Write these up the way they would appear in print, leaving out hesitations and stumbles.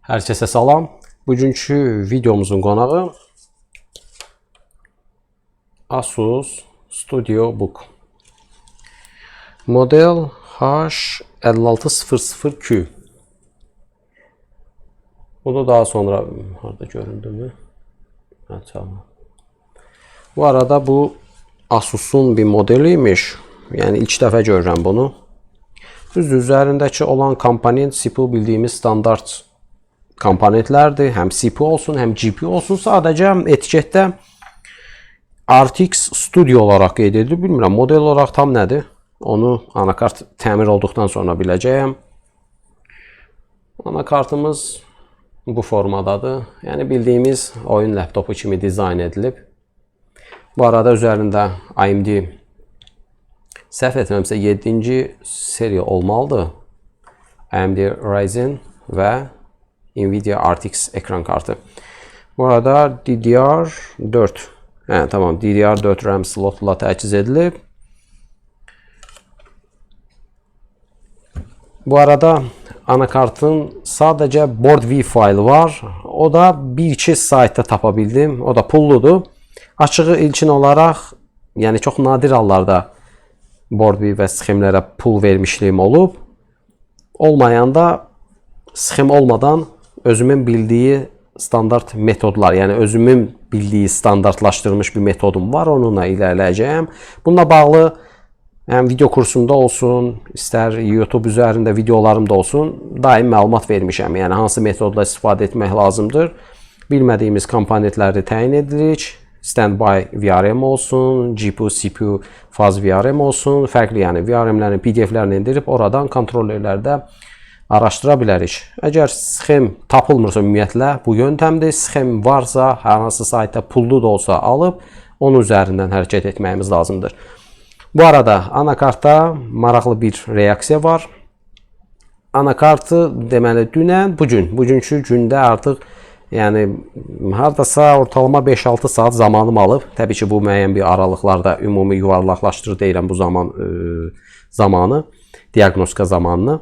Hər kəsə salam. Bugünkü videomuzun qonağı Asus StudioBook. Model H5600Q. Bu da daha sonra harada göründü mü? Bu arada bu Asus'un bir modeliymiş. Yani ilk dəfə görürəm bunu. Üzərindəki olan komponent CPU bildiyimiz standart komponentlərdir. Həm CPU olsun, həm GPU olsun. Sadəcə etiketdə RTX Studio olaraq qeyd edilir. Bilmirəm, model olaraq tam nədir? Onu anakart təmir olduqdan sonra biləcəyəm. Anakartımız bu formadadır. Yəni bildiyimiz oyun laptopu kimi dizayn edilib. Bu arada üzərində AMD səhv etməmsə 7-ci seriya olmalıdır. AMD Ryzen və Nvidia RTX ekran kartı. Bu arada DDR4 tamam, DDR4 RAM slotla təchiz edilib. Bu arada anakartın sadəcə board.v faylı var. O da 1-2 saytda tapa bildim. O da pulludur. Açığı ilkin olaraq, yəni çox nadir hallarda board.v və sxemlərə pul vermişliyim olub. Olmayanda sxem olmadan özümün bildiyi standart metodlar, yəni özümün bildiyi standartlaşdırılmış bir metodum var. Onunla ilerləyəcəyəm. Bununla bağlı həm video kursumda olsun, istər YouTube üzərində videolarımda olsun, daim məlumat vermişəm. Yəni hansı metodla istifadə etmək lazımdır. Bilmədiyimiz komponentləri təyin edirik. Standby VRM olsun, GPU, CPU, faz VRM olsun. Fərqli, yəni VRM'lərin PDF-lərini indirib oradan kontrollerlərdə araşdıra bilərik. Əgər sxem tapılmırsa ümumiyyətlə bu yöntəmdir. Sxem varsa, hər hansı saytda pullu da olsa alıb, onun üzərindən hərəkət etməyimiz lazımdır. Bu arada anakartda maraqlı bir reaksiya var. Anakartı deməli dünən, bugünkü gündə artıq yəni hardasa ortalama 5-6 saat zamanım alıb. Təbii ki, bu müəyyən bir aralıqlarda ümumi yuvarlaqlaşdırır deyirəm bu zamanı, diaqnostika zamanını.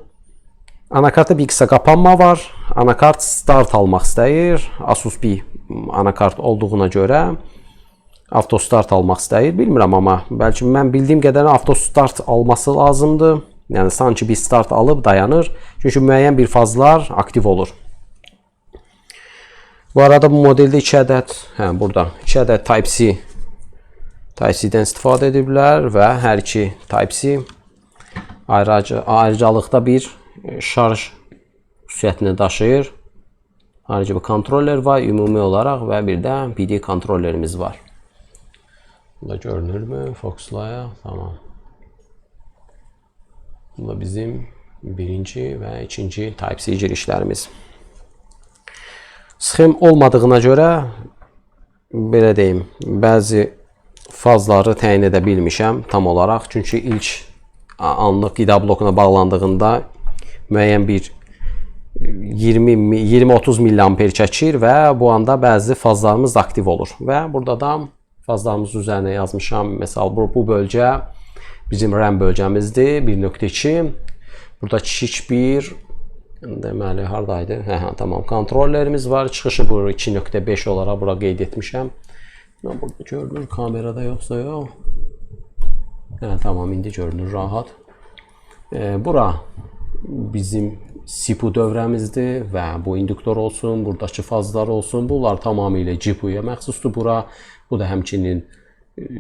Anakartda bir qısa qapanma var. Anakart start almaq istəyir. Asus bir anakart olduğuna görə avtostart almaq istəyir. Bilmirəm, amma bəlkə mən bildiyim qədərilə avtostart alması lazımdır. Yəni sanki bir start alıb dayanır. Çünki müəyyən bir fazlar aktiv olur. Bu arada bu modelde 2 ədəd, burada 2 ədəd Type-C-dən istifadə ediblər və hər iki Type-C ayrıcalıqda bir şarj xüsusiyyətini daşıyır. Ayrıca bir kontroller var ümumi olaraq və bir də PD kontrollerimiz var. Burada görünürmü? Fokuslayaq. Tamam. Bu da bizim birinci və ikinci Type-C girişlərimiz. Sxem olmadığına görə belə deyim, bəzi fazları təyin edə bilmişəm tam olaraq. Çünki ilk anlıq qida blokuna bağlandığında müəyyən bir 20-30 mAh çəkir və bu anda bəzi fazlarımız aktiv olur. Və burada da fazlarımız üzərinə yazmışam. Məsəl bu bölgə bizim RAM bölgəmizdir, 1.2. Burada kiçik bir deməli hardaydı? Tamam, kontrollerimiz var. Çıxışı bu 2.5 olaraq bura qeyd etmişəm. Burada görünür kamerada yoxsa yox. Tamam, indi görünür rahat. Bura bizim CPU dövrəmizdir və bu induktor olsun, buradakı fazlar olsun. Bunlar tamamilə GPU-ya məxsusdur bura. Bu da həmçinin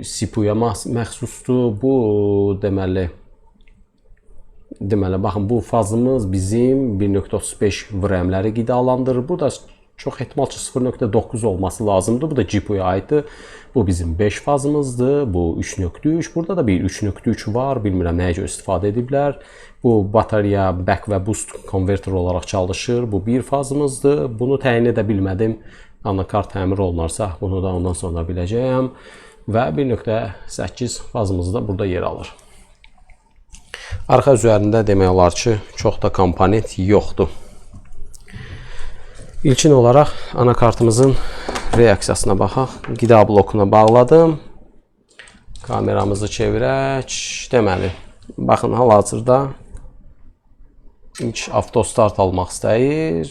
CPU-ya məxsusdur. Bu deməli baxın, bu fazımız bizim 1.35 VRM-ləri qidalandırır. Burada çox ehtimal ki 0.9 olması lazımdır. Bu da GPU-ya aiddir. Bu bizim 5 fazımızdır. Bu 3.3. Burada da bir 3.3 var. Bilmirəm nəyə görə istifadə ediblər. Bu batareya back və boost konverter olaraq çalışır. Bu bir fazımızdır. Bunu təyin edə bilmədim. Anakart təmir olunarsa bunu da ondan sonra biləcəyəm. Və 1.8 fazımız da burada yer alır. Arxa üzərində demək olar ki, çox da komponent yoxdur. İlkin olaraq anakartımızın reaksiyasına baxaq. Qida blokuna bağladım. Kameramızı çevirək. Deməli, baxın, hal-hazırda ilk avtostart almaq istəyir.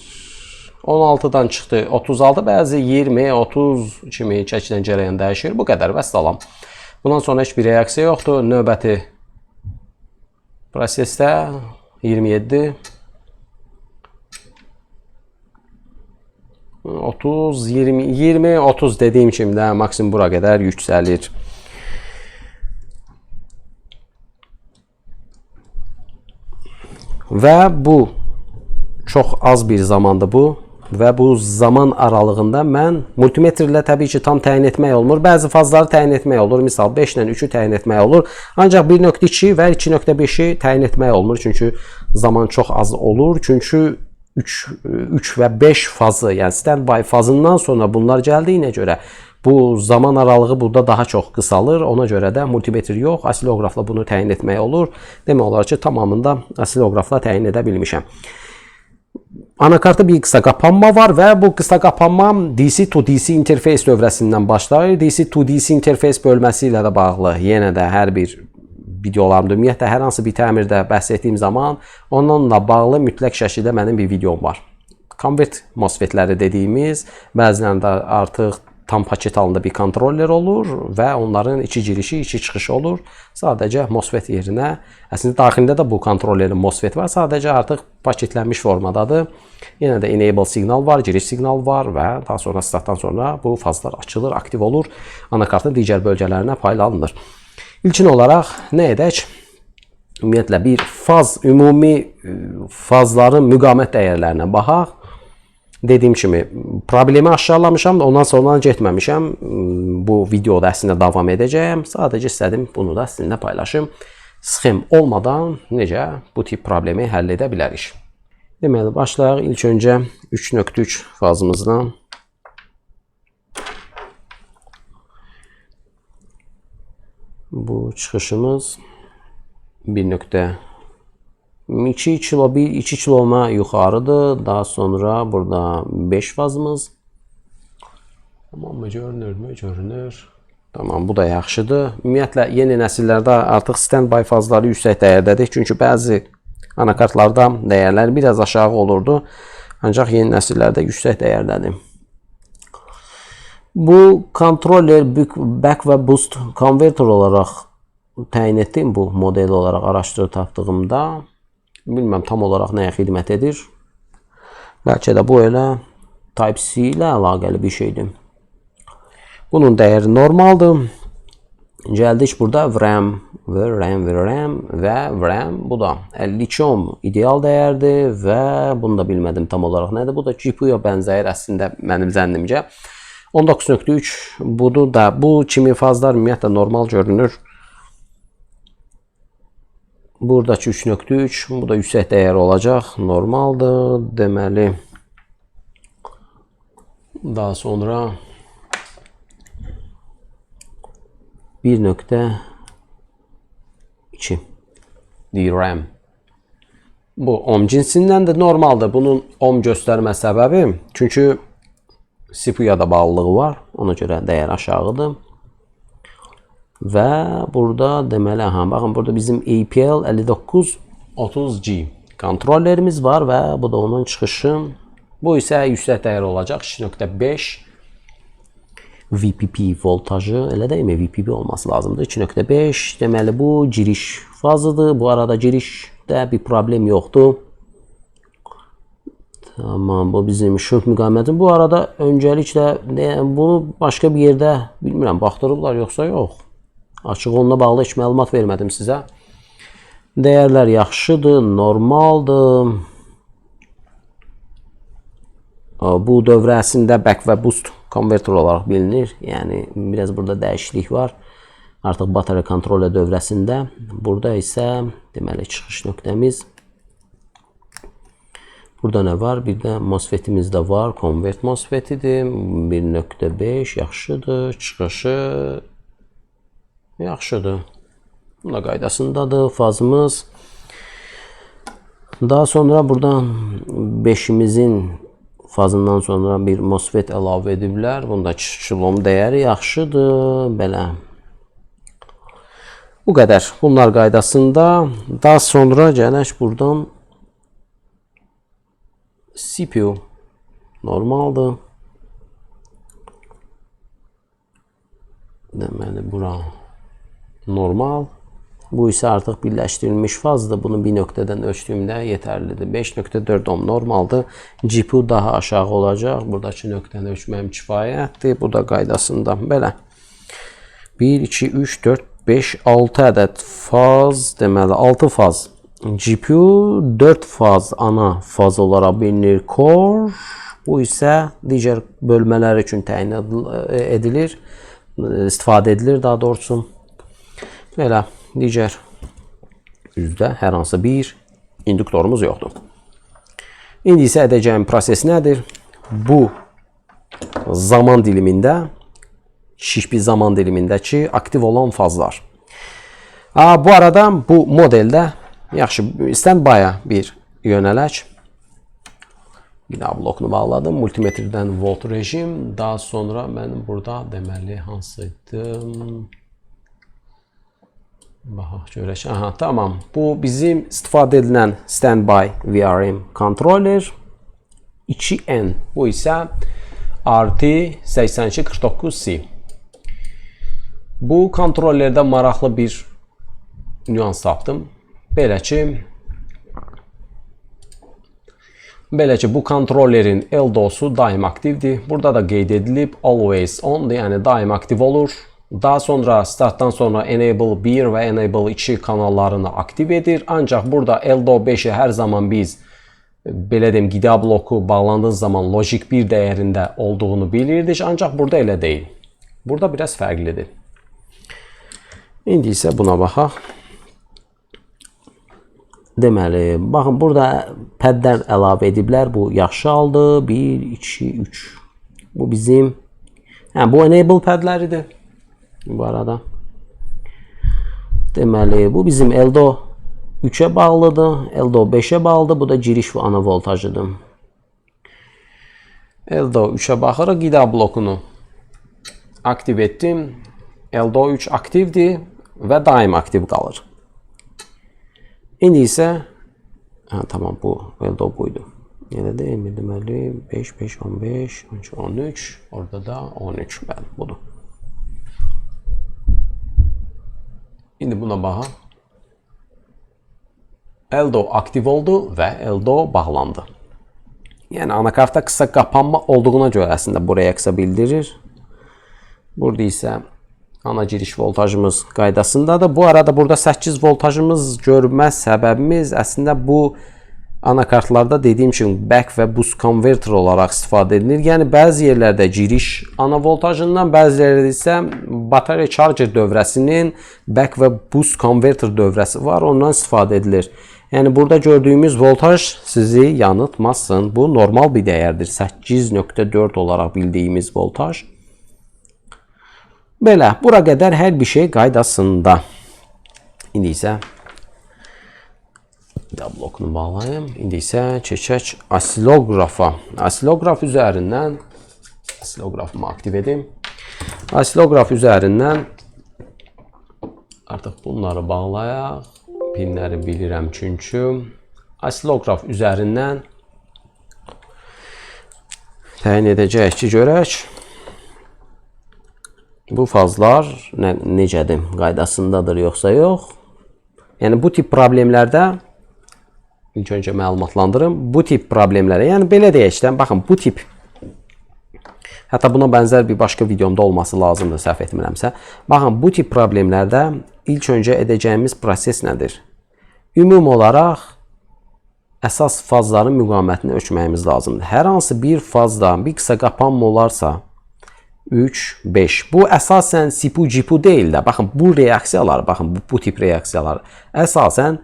16-dan çıxdı 36, bəzi 20, 30 kimi çəkilən cərəyan dəyişir. Bu qədər, vəssalam. Bundan sonra heç bir reaksiya yoxdur. Növbəti prosesdə 27, 30, 20, 30 dediyim kimi də maksimum bura qədər yüksəlir. Və bu çox az bir zamandır bu. Və bu zaman aralığında mən multimetr ilə təbii ki tam təyin etmək olmur. Bəzi fazları təyin etmək olur. Misal 5 ilə 3-ü təyin etmək olur. Ancaq 1.2 və 2.5-i təyin etmək olmur. Çünki zaman çox az olur. Çünki 3 və 5 fazı, yəni standby fazından sonra bunlar gəldiyinə görə bu zaman aralığı burada daha çox qısalır. Ona görə də multimetr yox, asiloqrafla bunu təyin etmək olur. Demək olar ki, tamamında asiloqrafla təyin edə bilmişəm. Anakartda bir qısa qapanma var və bu qısa qapanma DC to DC interfeys dövrəsindən başlayır. DC to DC interfeys bölməsi ilə də bağlı yenə də hər bir videolarımda, ümumiyyətlə hər hansı bir təmirdə bəhs etdiyim zaman onunla bağlı mütləq şəkildə mənim bir videom var. Konvert MOSFET-ləri dediyimiz, bəzilərində artıq tam paket halında bir kontroller olur və onların içi girişi, içi çıxışı olur. Sadəcə MOSFET yerinə, əslində daxilində də bu kontrollerin MOSFET var, sadəcə artıq paketlənmiş formadadır. Yenə də enable siqnal var, giriş siqnal var və daha sonra startdan sonra bu fazlar açılır, aktiv olur, anakartın digər bölgələrinə paylanılır. İlkin olaraq nə edək? Ümumiyyətlə bir faz, ümumi fazların müqamət dəyərlərinə baxaq. Dediyim kimi, problemi aşkarlamışam, ondan sonra getməmişəm. Bu videoda əslində davam edəcəyəm. Sadəcə istədim bunu da sizinlə paylaşım. Sxem olmadan necə bu tip problemi həll edə bilərik. Deməli, başlayaq ilk öncə 3.3 fazımızdan. Bu çıxışımız 2 kiloma yuxarıdır. Daha sonra burada 5 fazımız. Tamam mı? Görünür? Görünür. Tamam, bu da yaxşıdır. Ümumiyyətlə, yeni nəsillərdə artıq standby fazları yüksək dəyərdədir. Çünki bəzi anakartlarda dəyərlər biraz aşağı olurdu. Ancaq yeni nəsillərdə yüksək dəyərdədir. Bu kontroller back və boost konverter olaraq təyin etdiyim bu model olaraq araşdırıb tapdığımda bilməm tam olaraq nəyə xidmət edir. Bəlkə də bu elə Type-C ilə əlaqəli bir şeydir. Bunun dəyəri normaldır. Gəldik burada VRAM və VRAM. Bu da 52 ohm ideal dəyərdir və bunu da bilmədim tam olaraq nədir. Bu da GPU-ya bənzəyir əslində mənim zənnimcə. 19.3 budur da bu kimi fazlar ümumiyyətlə normal görünür. Buradakı 3.3 bu da yüksək dəyər olacaq. Normaldır. Deməli daha sonra 1.2 DRAM. Bu ohm cinsindən də normaldır. Bunun ohm göstərmə səbəbi çünki CPU-ya da bağlılığı var. Ona görə dəyər aşağıdır. Və burada deməli, baxın burada bizim APL 5930G kontrollerimiz var və bu da onun çıxışı. Bu isə yüksək dəyər olacaq. 2.5 VPP voltajı, elə deyilmi? VPP olması lazımdır. 2.5 deməli bu giriş fazıdır. Bu arada girişdə bir problem yoxdur. Tamam, bu bizim şönt müqaviməti. Bu arada öncəliklə bunu başqa bir yerdə bilmirəm, baxdırıblar yoxsa yox. Açıq onunla bağlı heç məlumat vermədim sizə. Dəyərlər yaxşıdır, normaldır. Bu dövrə əslində back və boost konverter olaraq bilinir. Yəni biraz burada dəyişiklik var. Artıq batarya kontrol dövrəsində. Burada isə deməli çıxış nöqtəmiz. Burada nə var? Bir də MOSFET-imiz də var. Convert MOSFET-idir. 1.5 yaxşıdır. Çıxışı yaxşıdır. Bunda qaydasındadır fazımız. Daha sonra buradan 5-imizin fazından sonra bir MOSFET əlavə ediblər. Bunda kilom dəyəri yaxşıdır. Belə. Bu qədər. Bunlar qaydasında. Daha sonra gələk buradan CPU. normaldır. Deməli bura normal. Bu isə artıq birləşdirilmiş fazdır. Bunu bir nöqtədən ölçdüyümdə yetərlidir. 5.4 ohm normaldır. GPU daha aşağı olacaq. Buradakı nöqtəni ölçməyim kifayətdir. Bu da qaydasında belə. 1, 2, 3, 4, 5, 6 ədəd faz. Deməli 6 faz. GPU 4 faz ana faz olaraq bilinir. Core. Bu isə digər bölmələr üçün təyin edilir. İstifadə edilir daha doğrusu. Belə digər üzdə hər hansı bir induktorumuz yoxdur. İndi isə edəcəyim proses nədir? Bu zaman dilimində, şiş bir zaman dilimindəki aktiv olan fazlar. Bu arada bu modeldə yaxşı standby-a bir yönələk. Bina blokunu bağladım. Multimetrdən volt rejim. Daha sonra mənim burada deməli hansıydı? Baxaq görək. Aha, tamam. Bu bizim istifadə edilən standby VRM kontroller 2N. Bu isə RT8249C. Bu kontrollerdə maraqlı bir nüans tapdım. Belə ki, bu kontrollerin LDOS-u daim aktivdir. Burada da qeyd edilib always on'dur, yəni daim aktiv olur. Daha sonra startdan sonra Enable 1 və Enable 2 kanallarını aktiv edir. Ancaq burada LDO 5-i hər zaman biz belə deyim qida bloku bağlandığı zaman logic 1 dəyərində olduğunu bilirdik. Ancaq burada elə deyil. Burada biraz fərqlidir. İndi isə buna baxaq. Deməli, baxın burada pədlər əlavə ediblər. Bu yaxşı aldı. 1, 2, 3. Bu bizim bu enable pədləridir. Bu arada. Deməli, bu bizim LDO 3-ə bağlıdır. LDO 5-ə bağlıdır. Bu da giriş və ana voltajıdır. LDO 3-ə baxırıq. Qida blokunu aktiv etdim. LDO 3 aktivdir və daim aktiv qalır. İndi isə tamam bu LDO buydu. Elə deyilmi? Deməli 5, 5, 15, 12, 13. Orada da 13. Bəli, budur. İndi buna baxaq. LDO aktiv oldu və LDO bağlandı. Yəni anakartda qısa qapanma olduğuna görə əslində bu reaksiya bildirir. Burada isə ana giriş voltajımız qaydasındadır. Bu arada burada 8 voltajımız görmə səbəbimiz əslində bu anakartlarda dediyim kimi back və boost converter olaraq istifadə edilir. Yəni bəzi yerlərdə giriş ana voltajından, bəzi yerlərdə isə batarya charger dövrəsinin back və boost converter dövrəsi var. Ondan istifadə edilir. Yəni burada gördüyümüz voltaj sizi yanıltmasın. Bu normal bir dəyərdir. 8.4 olaraq bildiyimiz voltaj. Belə, bura qədər hər bir şey qaydasında. İndi isə blokunu bağlayayım. İndi isə keçək asilografa. Asiloqraf üzərindən asiloqrafımı aktiv edim. Asiloqraf üzərindən artıq bunları bağlayaq. Pinləri bilirəm çünki asiloqraf üzərindən təyin edəcəyik ki, görək. Bu fazlar necədir? Qaydasındadır yoxsa yox? Yəni bu tip problemlərdə ilk öncə məlumatlandırım. Bu tip problemlərə, yəni belə deyək də, baxın bu tip hətta buna bənzər bir başqa videomda olması lazımdır, səhv etmirəmsə. Baxın bu tip problemlərdə ilk öncə edəcəyimiz proses nədir? Ümumi olaraq əsas fazların müqavimətini ölçməyimiz lazımdır. Hər hansı bir fazda bir qısa qapanma olarsa 3, 5. Bu əsasən CPU, GPU deyil də. Baxın, bu reaksiyalar, baxın, bu tip reaksiyalar əsasən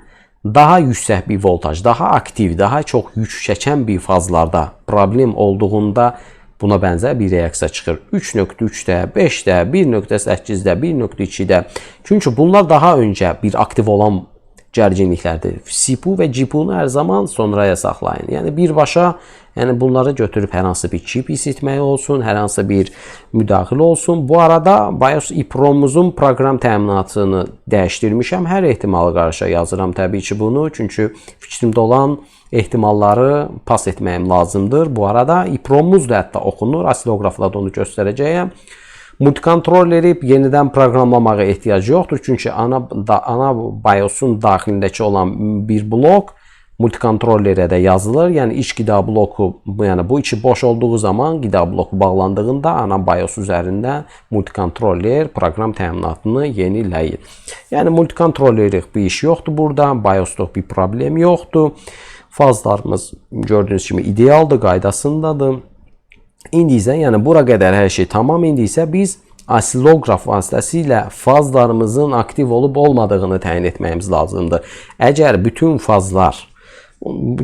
daha yüksək bir voltaj, daha aktiv, daha çox yük çəkən bir fazlarda problem olduğunda buna bənzər bir reaksiya çıxır. 3.3-də, 5-də, 1.8-də, 1.2-də. Çünki bunlar daha öncə bir aktiv olan gərginliklərdir. CPU və GPU-nu hər zaman sonraya saxlayın. Yəni birbaşa bunları götürüb hər hansı bir çip isitmək olsun, hər hansı bir müdaxilə olsun. Bu arada BIOS EEPROM-umuzun proqram təminatını dəyişdirmişəm. Hər ehtimalı qarşıya yazıram təbii ki bunu. Çünki fikrimdə olan ehtimalları pas etməyim lazımdır. Bu arada EEPROM-umuz da hətta oxunur. Asiloqrafla da onu göstərəcəyəm. Multikontrolleri yenidən proqramlamağa ehtiyac yoxdur. Çünki ana BIOS-un daxilindəki olan bir blok multikontrollerə də yazılır. Yəni iç qida bloku, yəni bu içi boş olduğu zaman qida bloku bağlandığında ana BIOS üzərində multikontroller proqram təminatını yeniləyir. Yəni multikontrollerlik bir iş yoxdur burada. BIOS-da bir problem yoxdur. Fazlarımız gördüyünüz kimi idealdır, qaydasındadır. İndi isə, yəni bura qədər hər şey tamam. İndi isə biz asiloqraf vasitəsilə fazlarımızın aktiv olub olmadığını təyin etməyimiz lazımdır. Əgər bütün fazlar,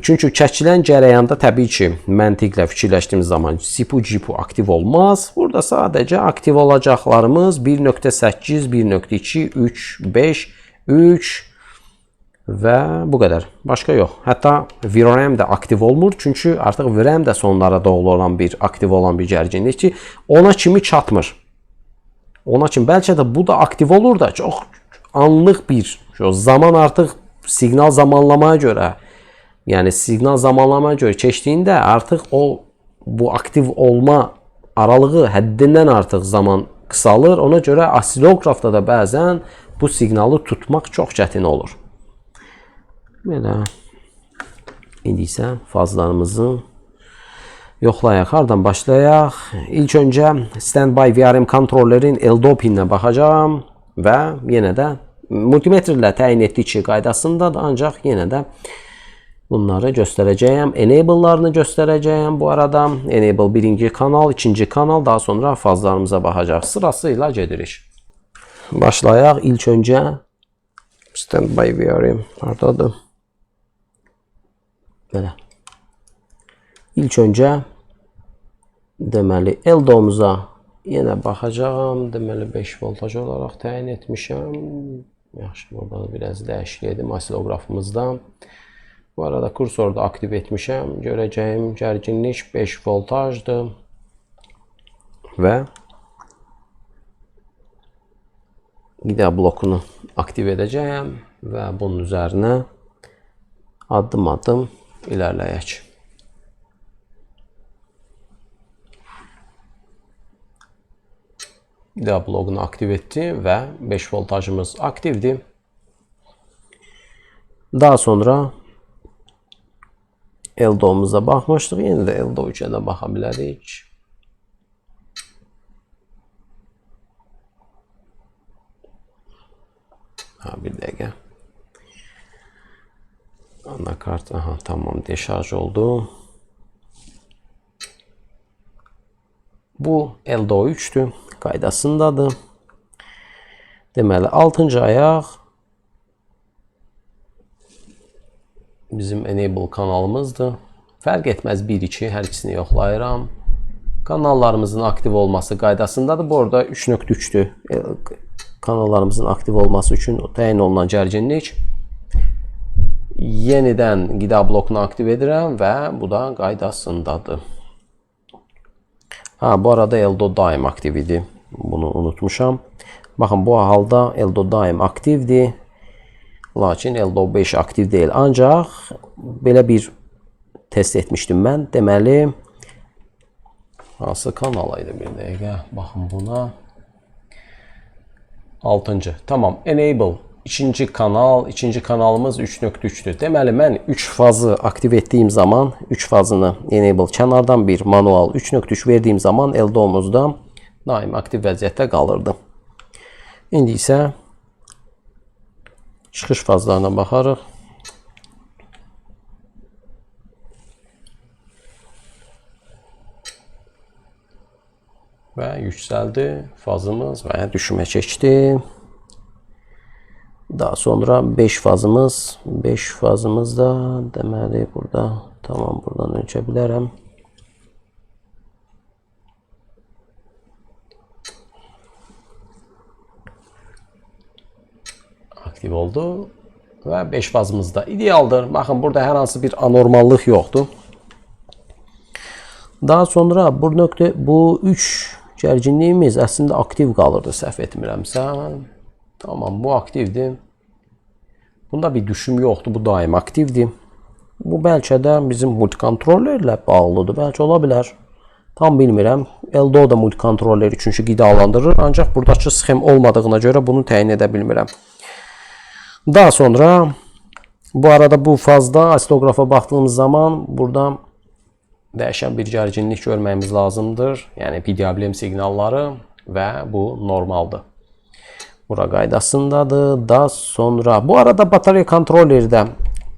çünki çəkilən cərəyanda təbii ki, məntiqlə fikirləşdiyimiz zaman CPU, GPU aktiv olmaz. Burada sadəcə aktiv olacaqlarımız 1.8, 1.2, 3, 5, 3 və bu qədər. Başqa yox. Hətta VRAM də aktiv olmur. Çünki artıq VRAM də sonlara doğru olan bir aktiv olan bir gərginlik ki, ona kimi çatmır. Ona kimi bəlkə də bu da aktiv olur da çox anlıq bir zaman artıq siqnal zamanlamaya görə, yəni siqnal zamanlamaya görə keçdiyində artıq bu aktiv olma aralığı həddindən artıq zaman qısalır. Ona görə asiloqrafda da bəzən bu siqnalı tutmaq çox çətin olur. Belə. İndi isə fazlarımızı yoxlayaq. Hardan başlayaq? İlk öncə Standby VRM kontrollerin LDO pininə baxacağım və yenə də multimetrlə təyin etdiyi ki, qaydasındadır. Ancaq yenə də bunları göstərəcəyəm. Enable'larını göstərəcəyəm bu arada. Enable birinci kanal, ikinci kanal, daha sonra fazlarımıza baxacaq. Sırasıyla gedirik. Başlayaq. İlk öncə Standby VRM hardadır? Belə. İlk öncə deməli LDO-muza yenə baxacağam. Deməli 5 voltaj olaraq təyin etmişəm. Yaxşı, burada biraz dəyişiklik edim asiloqrafımızda. Bu arada kursorda aktiv etmişəm. Görəcəyim gərginlik 5 voltajdır. Və qida blokunu aktiv edəcəyəm və bunun üzərinə addım-addım ilerləyək. Qida blokunu aktiv etdi və 5 voltajımız aktivdir. Daha sonra LDO-muza baxmışdıq. Yenə də LDO-3-ə də baxa bilərik. Bir dəqiqə. Anakart, tamam, deşarj oldu. Bu LDO3'tür. Qaydasındadır. Deməli 6-cı ayaq bizim Enable kanalımızdır. Fərq etməz 1-2, hər ikisini yoxlayıram. Kanallarımızın aktiv olması qaydasındadır. Bu arada 3.3'tür. Kanallarımızın aktiv olması üçün təyin olunan gərginlik. Yenidən qida blokunu aktiv edirəm və bu da qaydasındadır. Bu arada LDO daim aktiv idi. Bunu unutmuşam. Baxın, bu halda LDO daim aktivdir. Lakin LDO 5 aktiv deyil. Ancaq belə bir test etmişdim mən. Deməli, hansı kanalaydı bir dəqiqə. Baxın buna. 6-cı. Tamam. Enable. İkinci kanal. İkinci kanalımız 3.3'tür. Deməli, mən 3 fazı aktiv etdiyim zaman 3 fazını enable kənardan bir manual 3.3 verdiyim zaman LDO-muzda daim aktiv vəziyyətdə qalırdı. İndi isə çıxış fazlarına baxarıq. Və yüksəldi fazımız və düşmə keçdi. Daha sonra 5 fazımız da deməli burada tamam, buradan ölçə bilərəm. Aktiv oldu. və 5 fazımız da idealdır. Baxın, burada hər hansı bir anormallıq yoxdur. Daha sonra bu 3 gərginliyimiz əslində aktiv qalırdı, səhv etmirəmsə. Tamam, bu aktivdir. Bunda bir düşüm yoxdur, bu daim aktivdir. Bu bəlkə də bizim multikontrollerlə bağlıdır, bəlkə ola bilər. Tam bilmirəm. LDO da multikontroller üçüncü qidalandırır, ancaq buradakı sxem olmadığına görə bunu təyin edə bilmirəm. Daha sonra bu arada bu fazda ostilloqrafa baxdığımız zaman burada dəyişən bir gərginlik görməyimiz lazımdır. Yəni PWM siqnalları və bu normaldır. Bura qaydasındadır. Daha sonra bu arada batarya kontrollerdə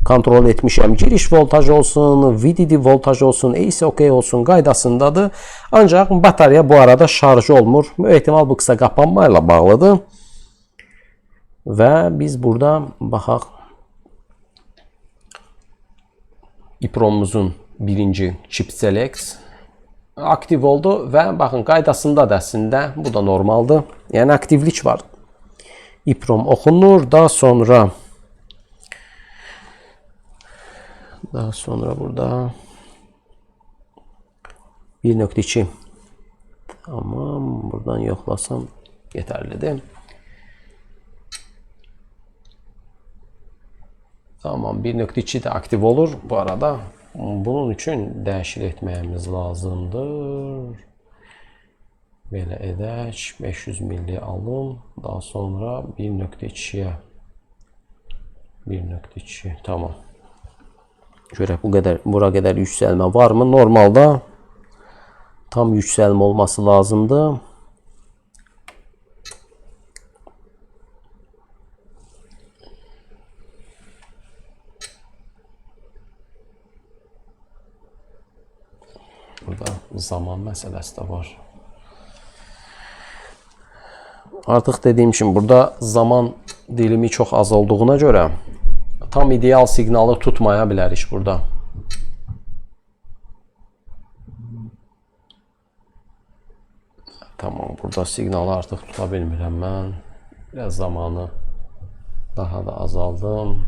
kontrol etmişəm. Giriş voltaj olsun, VDD voltaj olsun, AC-OK olsun qaydasındadır. Ancaq batarya bu arada şarj olmur. Ehtimal bu qısa qapanmayla bağlıdır. Və biz burada baxaq. EEPROM-umuzun birinci chip select aktiv oldu və baxın qaydasındadır əslində. Bu da normaldır. Yəni aktivlik var. EEPROM oxunur. Daha sonra burada 1.2. Tamam, buradan yoxlasam yetərlidir. Tamam, 1.2 də aktiv olur bu arada. Bunun üçün dəyişir etməyimiz lazımdır. Belə edək. 500 milli alın. Daha sonra 1.2'ye 1.2. Tamam. Görək bura qədər yüksəlmə varmı? Normalda tam yüksəlmə olması lazımdır. Burada zaman məsələsi də var. Artıq dediyim kimi burada zaman dilimi çox az olduğuna görə tam ideal siqnalı tutmaya bilərik burada. Tamam, burada siqnalı artıq tuta bilmirəm mən. Biraz zamanı daha da azaldım.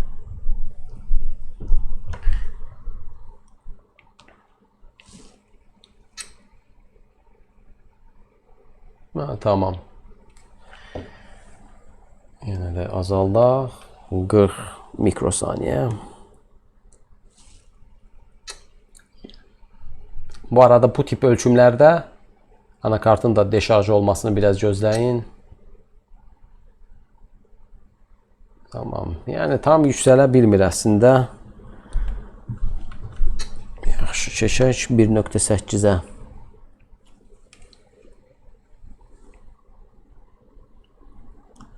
Tamam. Yenə də azaldaq. 40 mikrosaniye. Bu arada bu tip ölçümlərdə anakartın da deşarj olmasını biraz gözləyin. Tamam. Yəni tam yüksələ bilmir əslində. Yaxşı, keçək 1.8'ə.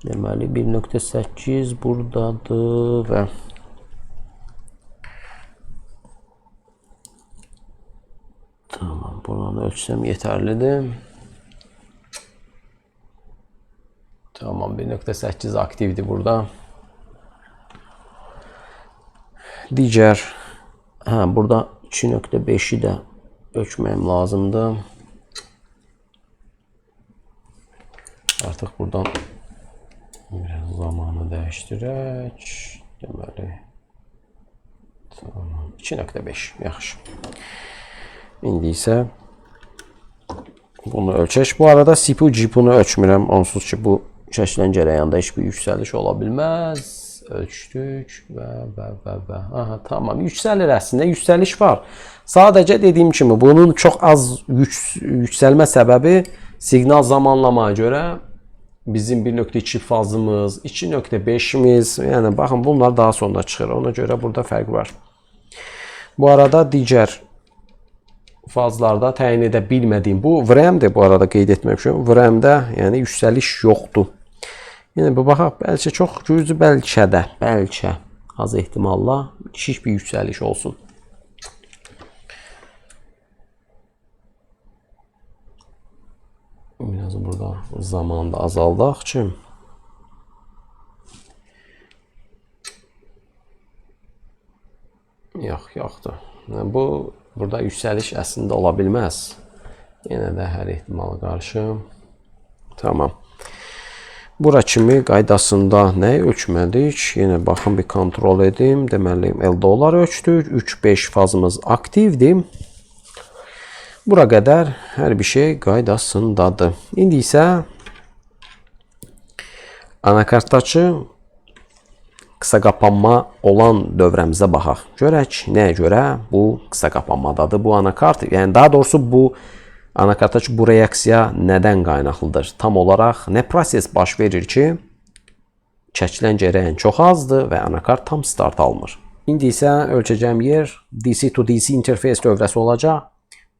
Deməli 1.8 buradadır və tamam, buranı ölçsəm yetərlidir. Tamam, 1.8 aktivdir burada. Digər burada 2.5'i də ölçməyim lazımdır. Artıq buradan biraz zamanı dəyişdirək. Deməli, tamam, 2.5, yaxşı. İndi isə bunu ölçək. Bu arada CPU GPU-nu ölçmürəm, onsuz ki bu şəkilən cərəyanda heç bir yüksəliş ola bilməz. Ölçdük və. Aha, tamam, yüksəlir əslində, yüksəliş var. Sadəcə dediyim kimi bunun çox az yüksəlmə səbəbi siqnal zamanlamaya görə bizim 1.2 fazımız, 2.5'imiz, yəni baxın bunlar daha sonra çıxır. Ona görə burada fərq var. Bu arada digər fazlarda təyin edə bilmədiyim bu VRAM-dir, bu arada qeyd etməmişəm. VRAM-də yəni yüksəliş yoxdur. Yəni bu baxaq, bəlkə çox güclü, bəlkə az ehtimalla kiçik bir yüksəliş olsun. Biraz burada zamanı da azaldaq ki yoxdur. Bu burada yüksəliş əslində ola bilməz. Yenə də hər ehtimala qarşı. Tamam. Bura kimi qaydasında nə ölçmədik? Yenə baxın bir kontrol edim. Deməli L-dolar ölçdük. 3-5 fazımız aktivdir. Bura qədər hər bir şey qaydasındadır. İndi isə anakartdakı qısa qapanma olan dövrəmizə baxaq. Görək nəyə görə bu qısa qapanmadadır bu anakart. Yəni daha doğrusu bu anakartdakı bu reaksiya nədən qaynaqlıdır? Tam olaraq nə proses baş verir ki, çəkilən cərəyan çox azdır və anakart tam start almır. İndi isə ölçəcəyim yer DC to DC interfeys dövrəsi olacaq.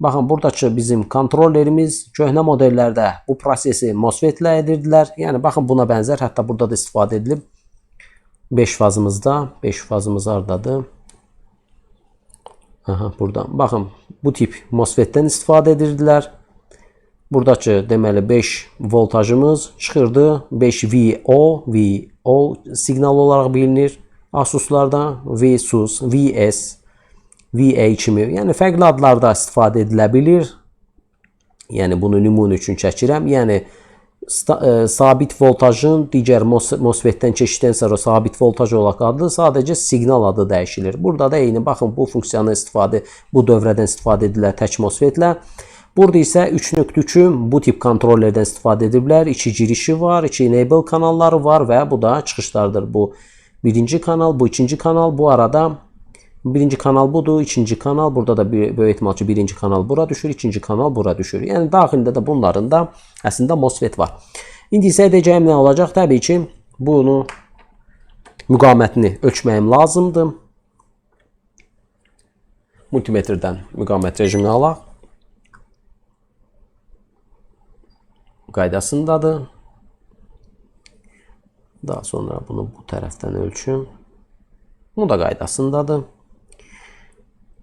Baxın, buradakı bizim kontrollerimiz köhnə modellərdə bu prosesi MOSFET ilə edirdilər. Yəni baxın, buna bənzər, hətta burada da istifadə edilib. 5 fazımızda, 5 fazımız hardadır? Aha, buradan. Baxın, bu tip MOSFET-dən istifadə edirdilər. Buradakı deməli 5 voltajımız çıxırdı. 5 VO siqnal olaraq bilinir. Asuslarda VSUS, VS, VA kimi, yəni fərqli adlarda istifadə edilə bilir. Yəni bunu nümunə üçün çəkirəm. Yəni sabit voltajın digər MOSFET-dən keçdikdən sonra sabit voltaj olaraq adı sadəcə siqnal adı dəyişilir. Burada da eyni, baxın, bu funksiyanı bu dövrədən istifadə edirlər tək MOSFET-lə. Burada isə 3.3 bu tip kontrollerdən istifadə ediblər. 2 girişi var, 2 enable kanalları var və bu da çıxışlardır. Bu birinci kanal, bu ikinci kanal. Bu arada birinci kanal budur, ikinci kanal. Burada da böyük ehtimal ki, birinci kanal bura düşür, ikinci kanal bura düşür. Yəni daxilində də bunların da əslində MOSFET var. İndi isə edəcəyim nə olacaq? Təbii ki, bunu müqamətini ölçməyim lazımdır. Multimetrdən müqamət rejimini alaq. Qaydasındadır. Daha sonra bunu bu tərəfdən ölçüm. Bu da qaydasındadır.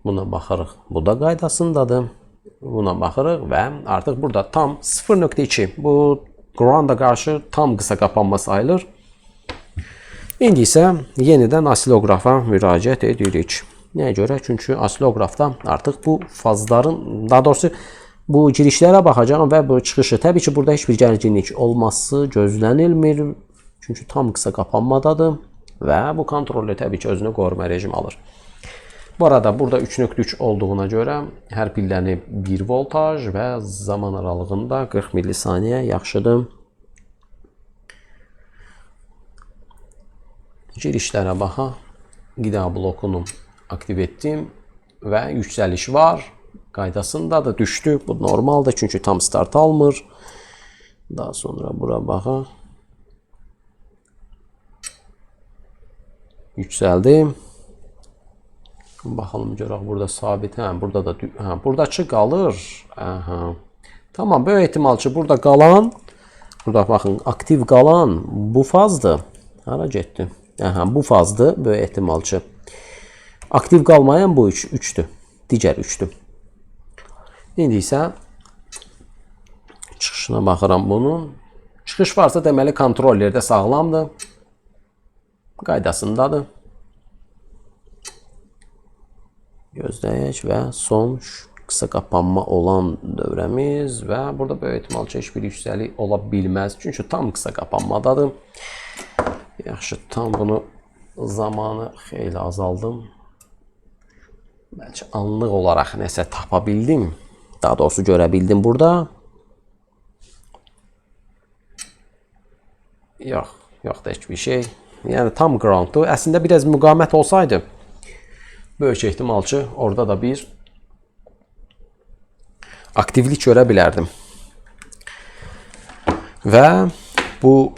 Buna baxırıq. Bu da qaydasındadır. Buna baxırıq və artıq burada tam 0.2 bu ground'a qarşı tam qısa qapanma sayılır. İndi isə yenidən osiloqrafa müraciət edirik. Nəyə görə? Çünki osiloqrafda artıq bu fazların, daha doğrusu bu girişlərə baxacağım və bu çıxışı. Təbii ki, burada heç bir gərginlik olması gözlənilmir. Çünki tam qısa qapanmadadır və bu kontroller təbii ki, özünü qoruma rejimi alır. Bu arada burada 3.3 olduğuna görə hər pilləni 1 voltaj və zaman aralığında 40 millisaniyə yaxşıdır. Girişlərə baxaq. Qida blokunu aktiv etdim və yüksəliş var. Qaydasındadır, düşdü. Bu normaldır çünki tam start almır. Daha sonra bura baxaq. Yüksəldi. Baxalım görək burada sabit. Burada da buradakı qalır. Tamam, böyük ehtimal ki, burada qalan, burada baxın, aktiv qalan bu fazdır. Hara getdi? Bu fazdır, böyük ehtimal ki. Aktiv qalmayan bu 3'dür. Digər 3'dür. İndi isə çıxışına baxıram bunun. Çıxış varsa deməli kontrollerdə sağlamdır. Qaydasındadır. Gözləyək və son qısa qapanma olan dövrəmiz və burada böyük ehtimal ki, heç bir yüksəlik ola bilməz. Çünki tam qısa qapanmadadır. Yaxşı, tam bunu zamanı xeyli azaldım. Bəlkə anlıq olaraq nəsə tapa bildim. Daha doğrusu görə bildim burada. Yox da heç bir şey. Yəni tam grounddur. Əslində biraz müqamət olsaydı, böyük ehtimal ki, orada da bir aktivlik görə bilərdim. Və bu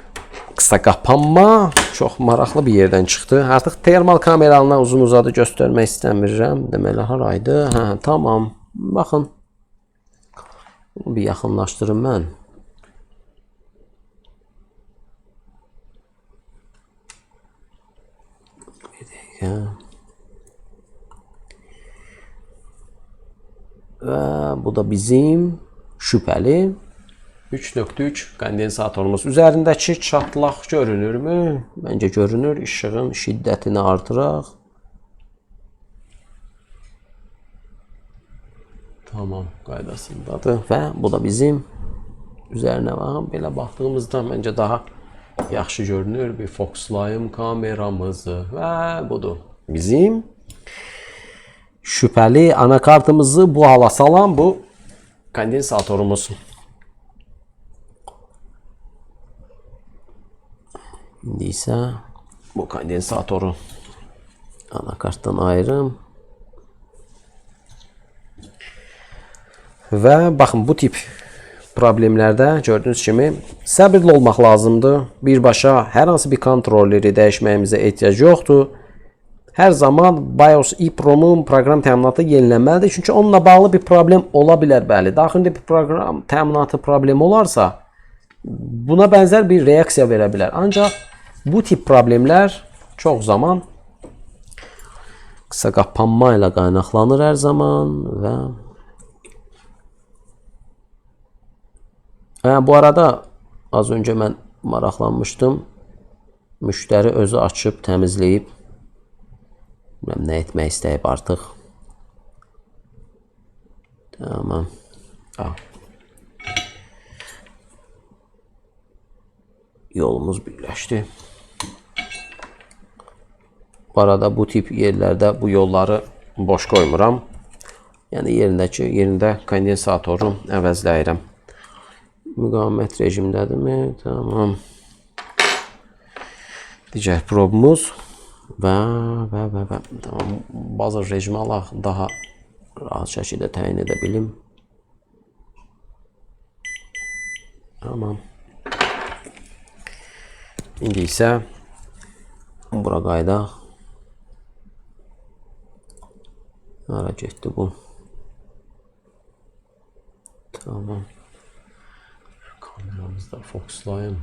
qısa qapanma çox maraqlı bir yerdən çıxdı. Artıq termal kameranla uzun-uzadı göstərmək istəmirəm. Deməli, haraydı? Tamam. Baxın. Bunu bir yaxınlaşdırım mən. Bir dəqiqə. Və bu da bizim şübhəli 3.3 kondensatorumuz. Üzərindəki çatlaq görünürmü? Məncə görünür. İşığın şiddətini artıraq. Tamam, qaydasındadır. Və bu da bizim üzərinə baxın. Belə baxdığımızda məncə daha yaxşı görünür. Bir fokuslayım kameramızı və budur. Bizim şüphəli anakartımızı bu hala salan bu kondensatorumuz. İndi isə bu kondensatoru anakartdan ayırım. Və baxın bu tip problemlərdə gördüyünüz kimi səbirli olmaq lazımdır. Birbaşa hər hansı bir kontrolleri dəyişməyimizə ehtiyac yoxdur. Hər zaman BIOS EEPROM-un proqram təminatı yenilənməlidir. Çünki onunla bağlı bir problem ola bilər. Bəli, daxilində bir proqram təminatı problemi olarsa buna bənzər bir reaksiya verə bilər. Ancaq bu tip problemlər çox zaman qısa qapanma ilə qaynaqlanır hər zaman və bu arada az öncə mən maraqlanmışdım. Müştəri özü açıb, təmizləyib. Bilməm, nə etmək istəyib artıq. Tamam. Yolumuz birləşdi. Bu arada bu tip yerlərdə bu yolları boş qoymuram. Yəni yerində kondensatoru əvəzləyirəm. Müqavimət rejimdədirmi? Tamam. Digər probumuz və tamam. Bazar rejimi alaq, daha rahat şəkildə təyin edə bilim. Tamam. İndi isə bura qaydaq. Hara getdi bu? Tamam. Kameramızda fokuslayın.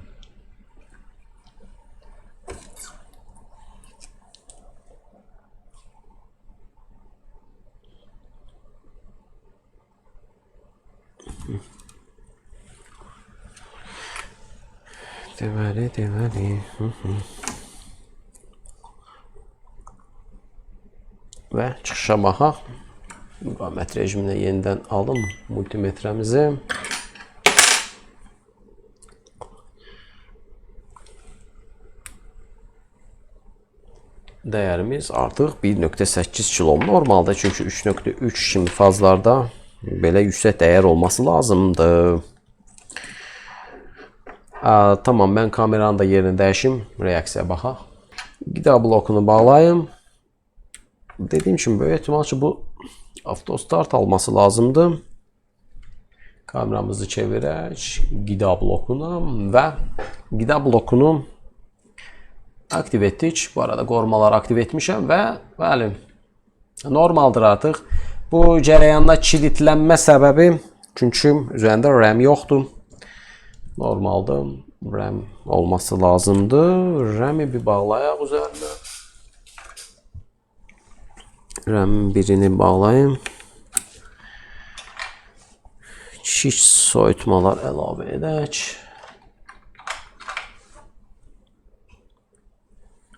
Deməli. Və çıxışa baxaq. Müqavimət rejiminə yenidən alım multimetremizi. Dəyərimiz artıq 1.8 kilo. Normalda çünki 3.3 kimi fazlarda belə yüksək dəyər olması lazımdır. Tamam, mən kameranın da yerini dəyişim, reaksiya baxaq. Qida blokunu bağlayım. Dediyim kimi böyük ehtimal ki bu avtostart alması lazımdır. Kameramızı çevirək qida blokuna və qida blokunu aktiv etdik. Bu arada qorumaları aktiv etmişəm və bəli, normaldır artıq. Bu cərəyanda kilitlənmə səbəbi çünki üzərində RAM yoxdur. Normaldır, RAM olması lazımdır. RAM-i bir bağlayaq üzərinə. RAM birini bağlayayım. Şiş soyutmalar əlavə edək.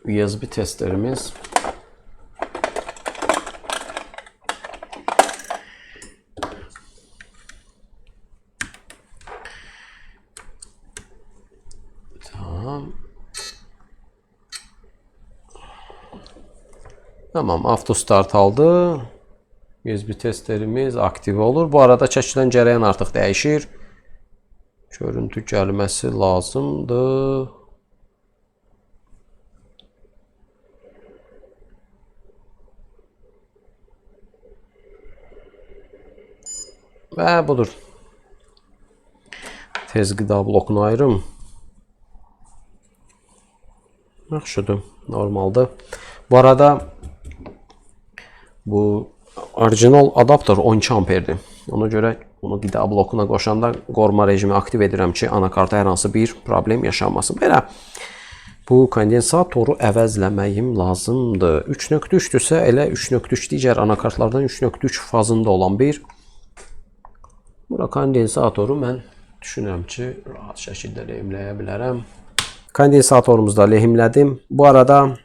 USB testlerimiz. Tamam, avtostart aldı. USB testlerimiz aktiv olur. Bu arada çəkilən cərəyan artıq dəyişir. Görüntü gəlməsi lazımdır. Və budur. Tez qida blokunu ayırım. Yaxşıdır, normaldır. Bu arada bu orijinal adapter 12 amperdir. Ona görə bunu qida blokuna qoşanda qoruma rejimi aktiv edirəm ki, anakarta hər hansı bir problem yaşanmasın. Belə bu kondensatoru əvəzləməyim lazımdır. 3.3-dürsə elə 3.3 digər anakartlardan 3.3 fazında olan bir bura kondensatoru mən düşünürəm ki, rahat şəkildə lehimləyə bilərəm. Kondensatorumuzda lehimlədim. Bu arada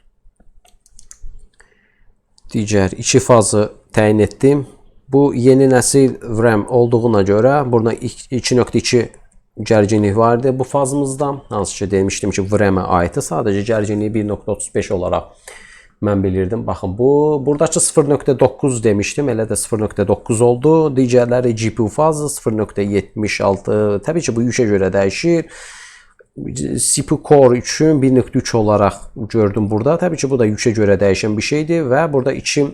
digər 2 fazı təyin etdim. Bu yeni nəsil RAM olduğuna görə burada 2.2 gərginlik var idi bu fazımızda. Hansı ki demişdim ki VRAM-ə aiddir. Sadəcə gərginliyi 1.35 olaraq mən bilirdim. Baxın bu buradakı 0.9 demişdim. Elə də 0.9 oldu. Digərləri GPU fazı 0.76. Təbii ki bu yükə görə dəyişir. CPU Core üçün 1.3 olaraq gördüm burada. Təbii ki bu da yükə görə dəyişən bir şeydir və burada 2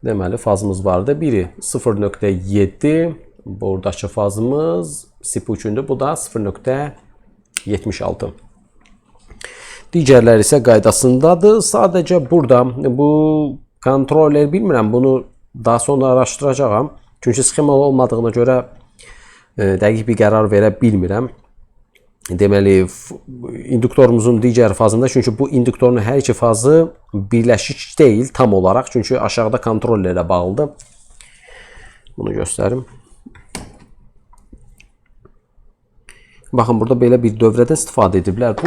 deməli fazımız vardı. Biri 0.7 buradakı fazımız CPU üçündür. Bu da 0.76. Digərləri isə qaydasındadır. Sadəcə burada bu kontroller bilmirəm. Bunu daha sonra araşdıracağam. Çünki sxemalı olmadığına görə dəqiq bir qərar verə bilmirəm. Deməli, induktorumuzun digər fazında, çünki bu induktorun hər iki fazı birləşik deyil tam olaraq. Çünki aşağıda kontrollerlə bağlıdır. Bunu göstərim. Baxın, burada belə bir dövrədən istifadə ediblər.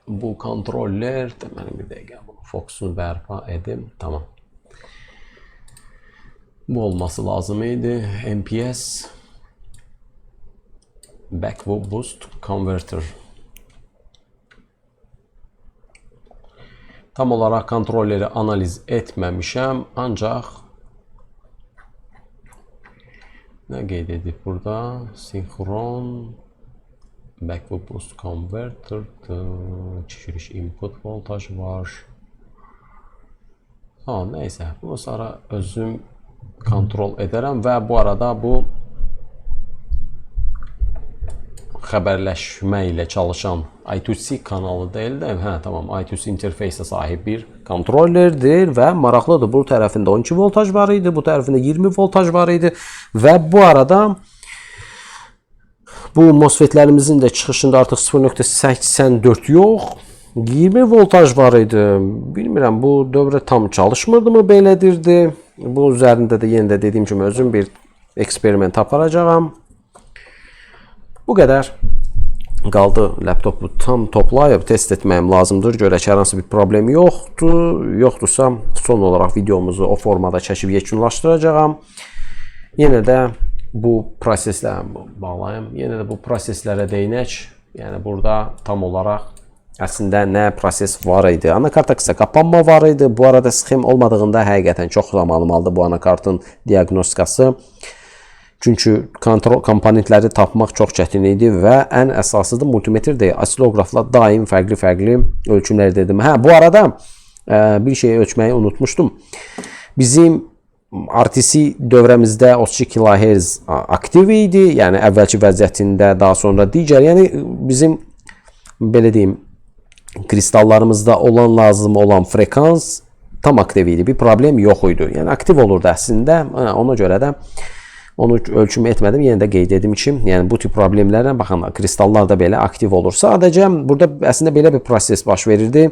Bu kontroller, deməli bir dəqiqə bunu fokusunu bərpa edim. Tamam. Bu olması lazım idi. MPS Backward Boost Converter. Tam olaraq kontrolleri analiz etməmişəm, ancaq nə qeyd edib burada? Sinxron Backward Boost Converter, çəkiliş input voltaj var. Neysə, bunu sonra özüm kontrol edərəm və bu arada bu xəbərləşmə ilə çalışan I2C kanalı deyil də, tamam, I2C interfeysə sahib bir kontrollerdir və maraqlıdır. Bu tərəfində 12 voltaj var idi, bu tərəfində 20 voltaj var idi və bu arada bu MOSFETlərimizin də çıxışında artıq 0.84 yox, 20 voltaj var idi. Bilmirəm, bu dövrə tam çalışmırdı mı, belədirdi. Bu üzərində də yenə də dediyim kimi özüm bir eksperiment aparacağam. Bu qədər qaldı. Laptopu tam toplayıb test etməyim lazımdır. Görək hər hansı bir problem yoxdur. Yoxdursa son olaraq videomuzu o formada çəkib yekunlaşdıracağam. Yenə də bu proseslə bağlayım. Yenə də bu proseslərə deyinək. Yəni burada tam olaraq əslində nə proses var idi. Anakarta qısa qapanma var idi. Bu arada sxem olmadığında həqiqətən çox zamanım aldı bu anakartın diaqnostikası. Çünki komponentləri tapmaq çox çətin idi və ən əsası da multimetr deyil. Asiloqrafla daim fərqli ölçümlər dedim. Bu arada bir şeyi ölçməyi unutmuşdum. Bizim RTC dövrəmizdə 32 kHz aktiv idi. Yəni əvvəlki vəziyyətində, daha sonra digər. Yəni bizim belə deyim, kristallarımızda lazım olan frekans tam aktiv idi. Bir problem yox idi. Yəni aktiv olurdu əslində. Ona görə də onu ölçüm etmədim. Yenə də qeyd edim ki, yəni bu tip problemlərlə baxın, kristallar da belə aktiv olur. Sadəcə burada əslində belə bir proses baş verirdi.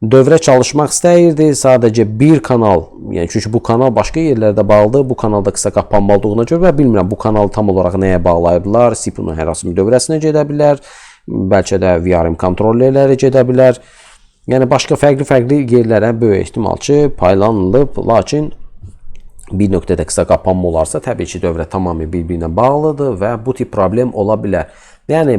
Dövrə çalışmaq istəyirdi. Sadəcə bir kanal, yəni çünki bu kanal başqa yerlərdə bağlıdır. Bu kanalda qısa qapanma olduğuna görə və bilmirəm bu kanalı tam olaraq nəyə bağlayıblar. CPU-nun hər hansı bir dövrəsinə gedə bilər. Bəlkə də VRM kontrollerləri gedə bilər. Yəni başqa fərqli yerlərə böyük ehtimal ki, paylanılıb, lakin bir nöqtədə qısa qapanma olarsa, təbii ki, dövrə tamamilə bir-birinə bağlıdır və bu tip problem ola bilər. Yəni,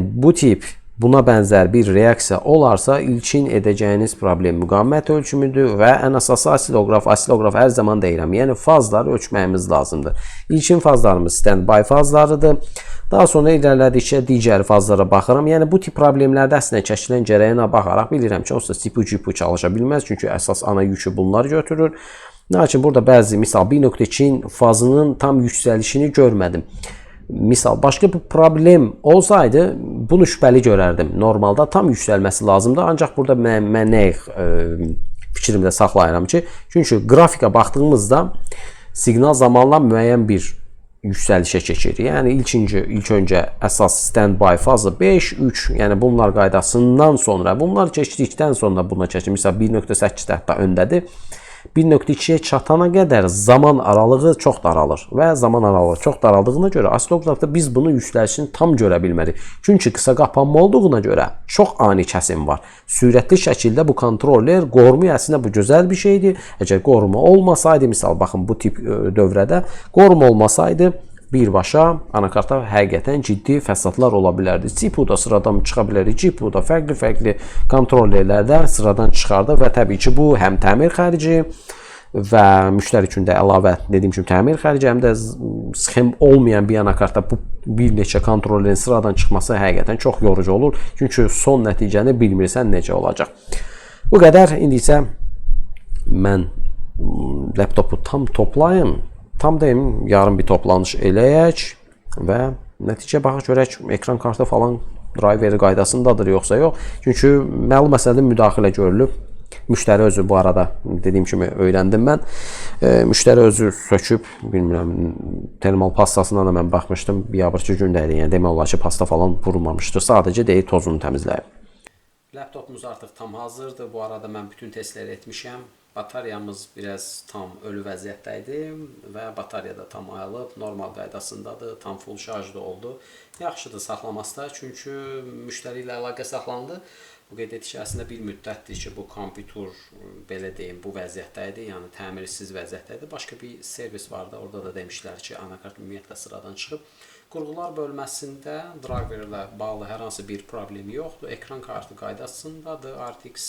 buna bənzər bir reaksiya olarsa, ilkin edəcəyiniz problem müqavimət ölçümüdür və ən əsası asiloqraf hər zaman deyirəm. Yəni, fazları ölçməyimiz lazımdır. İlkin fazlarımız standby fazlarıdır. Daha sonra ilerlədikcə digər fazlara baxıram. Yəni, bu tip problemlərdə əslində çəkilən cərəyana baxaraq bilirəm ki, olsa CPU çalışa bilməz. Çünki əsas ana yükü bunlar götürür. Lakin burada bəzi, misal 1.2-in fazının tam yüksəlişini görmədim. Misal, başqa bir problem olsaydı, bunu şübhəli görərdim. Normalda tam yüksəlməsi lazımdır. Ancaq burada mən nə fikrimdə saxlayıram ki, çünki qrafika baxdığımızda siqnal zamanla müəyyən bir yüksəlişə keçir. Yəni, ilk öncə əsas standby fazı 5, 3, yəni bunlar qaydasından sonra, bunlar keçdikdən sonra buna keçir. Misal, 1.8 hətta öndədir. 1.2-yə çatana qədər zaman aralığı çox daralır və zaman aralığı çox daraldığına görə asiloqrafda biz bunu yüksəlişini tam görə bilmərik. Çünki qısa qapanma olduğuna görə çox ani kəsim var. Sürətli şəkildə bu kontroller qoruma əslində bu gözəl bir şeydir. Əgər qoruma olmasaydı, misal baxın bu tip dövrədə qoruma olmasaydı birbaşa anakarta həqiqətən ciddi fəsadlar ola bilərdi. CPU-da sıradan çıxa bilər, GPU-da fərqli kontrollerlərdə sıradan çıxardı və təbii ki, bu həm təmir xərci və müştəri üçün də əlavə dediyim kimi təmir xərci, həm də sxem olmayan bir anakartda bu bir neçə kontrollerin sıradan çıxması həqiqətən çox yorucu olur. Çünki son nəticəni bilmirsən necə olacaq. Bu qədər. İndi isə mən laptopu tam toplayım. Tam deyim, yarın bir toplanış eləyək və nəticə baxaq görək ekran kartı falan driveri qaydasındadır yoxsa yox. Çünki məlum məsələdə müdaxilə görülüb. Müştəri özü bu arada dediyim kimi öyrəndim mən. Müştəri özü söküb, bilmirəm, termal pastasına da mən baxmışdım. Biabırçı gündəydi, yəni demək olar ki, pasta falan vurulmamışdı. Sadəcə deyil tozunu təmizləyib. Laptopumuz artıq tam hazırdır. Bu arada mən bütün testləri etmişəm. Bataryamız biraz tam ölü vəziyyətdə idi və batarya da tam ayılıb, normal qaydasındadır, tam full şarjda oldu. Yaxşıdır saxlaması da, çünki müştəri ilə əlaqə saxlandı. Bu qeyd etdik ki, əslində bir müddətdir ki, bu kompüter belə deyim, bu vəziyyətdə idi, yəni təmirsiz vəziyyətdə idi. Başqa bir servis vardı, orada da demişlər ki, anakart ümumiyyətlə sıradan çıxıb. Qurğular bölməsində driverlə bağlı hər hansı bir problemi yoxdur. Ekran kartı qaydasındadır. RTX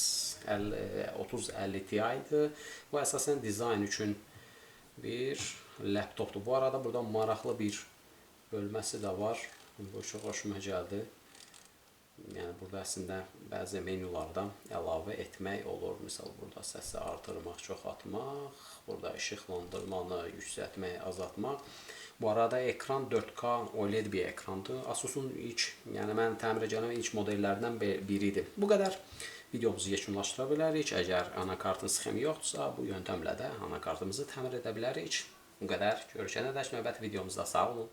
3050 Ti-dir. Bu əsasən dizayn üçün bir laptopdur. Bu arada burada maraqlı bir bölməsi də var. Bu çox xoşuma gəldi. Yəni burada əslində bəzi menyulardan əlavə etmək olur. Misal burada səsi artırmaq, çoxaltmaq, burada işıqlandırmanı yüksəltmək, azaltmaq. Bu arada ekran 4K OLED bir ekrandır. Asus'un ilk, yəni mən təmir edəcəyim ilk modellərdən biridir. Bu qədər videomuzu yekunlaşdıra bilərik. Əgər anakartın sxemi yoxdursa, bu yöntəmlə də anakartımızı təmir edə bilərik. Bu qədər. Görüşənədək növbəti videomuzda sağ olun.